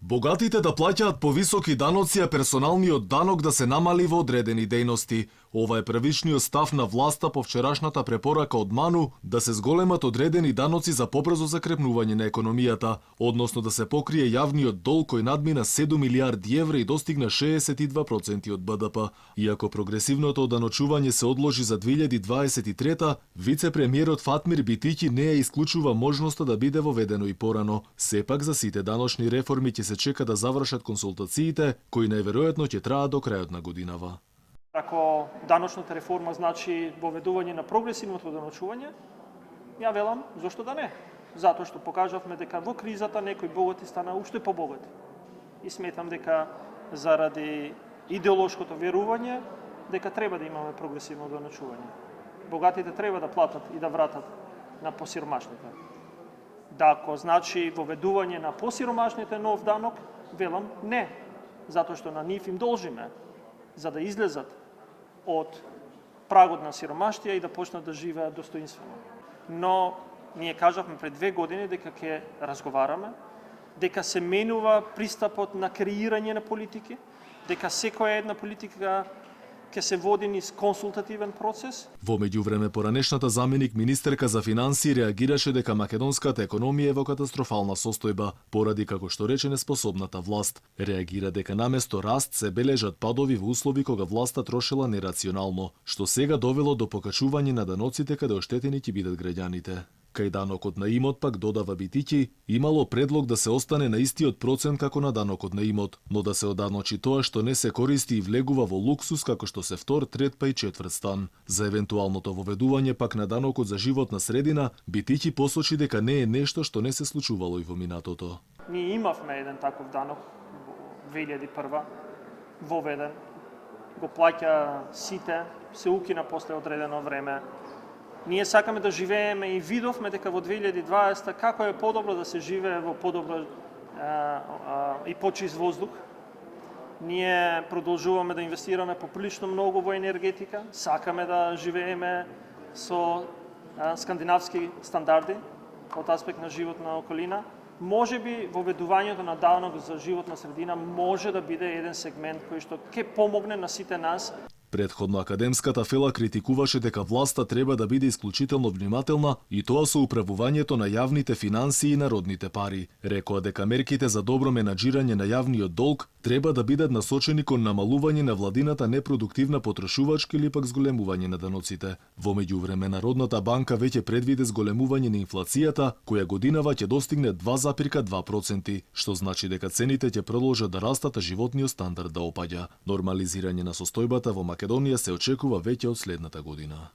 Богатите да плаќаат повисоки даноци, а персоналниот данок да се намали во одредени дејности. Ова е првичниот став на власта по вчерашната препорака од Ману да се зголемат одредени даноци за побрзо закрепнување на економијата, односно да се покрие јавниот долг кој надмина 7 милиарди евра и достигна 62% од БДП. Иако прогресивното оданочување се одложи за 2023, вице-премиерот Фатмир Битиќи не ја исклучува можноста да биде воведено и порано. Сепак за сите даночни реформи ќе се чека да завршат консултациите, кои најверојатно ќе траат до крајот на годинава. Ако даночната реформа значи воведување на прогресивното даночување, ја велам, зошто да не? Затоа што покажавме дека во кризата некои богати стана уште побогати. И сметам дека заради идеолошкото верување дека треба да имаме прогресивно даночување. Богатите треба да платат и да вратат на посиромашните. Да, ако значи воведување на посиромашните нов данок, велам не, затоа што на нив им должиме за да излезат од прагот на сиромаштија и да почнат да живеат достоинствено. Но ние кажавме пред 2 години дека ќе разговараме, дека се менува пристапот на креирање на политики, дека секоја една политика ќе се води низ консултативен процес. Во меѓувреме, поранешната заменик министерка за финансии реагираше дека македонската економија е во катастрофална состојба, поради, како што рече, неспособната власт. Реагира дека наместо раст се бележат падови во услови кога власта трошела нерационално, што сега довело до покачување на даноците каде оштетени ќе бидат граѓаните. Кај данокот на имот пак, додава Битиќи, имало предлог да се остане на истиот процент како на данокот на имот, но да се оданочи тоа што не се користи и влегува во луксус како што се втор, трет па и четврт стан. За евентуалното воведување пак на данокот за животна средина, Битиќи посочи дека не е нешто што не се случувало и во минатото. Ние имавме еден таков данок во 2001 воведен, го плаќа сите, се укина после одредено време. Ние сакаме да живееме и видовме дека во 2020 како е подобро да се живее во подобро и почист воздух. Ние продолжуваме да инвестираме поприлично многу во енергетика, сакаме да живееме со скандинавски стандарди од аспект на животна околина. Можеби воведувањето на данок за животна средина може да биде еден сегмент кој што ќе помогне на сите нас. Предходно академската фела критикуваше дека власта треба да биде исклучително внимателна и тоа со управувањето на јавните финансии и народните пари. Рекоа дека мерките за добро менаџирање на јавниот долг треба да бидат насочени кон намалување на владината непродуктивна потрошувачка или пак зголемување на даноците. Во меѓувреме, Народната банка веќе предвиде зголемување на инфлацијата, која годинава ќе достигне 2,2%, што значи дека цените ќе продолжат да растат, а животниот стандард да опаѓа. Нормализирање на состојбата во Македонија се очекува веќе од следната година.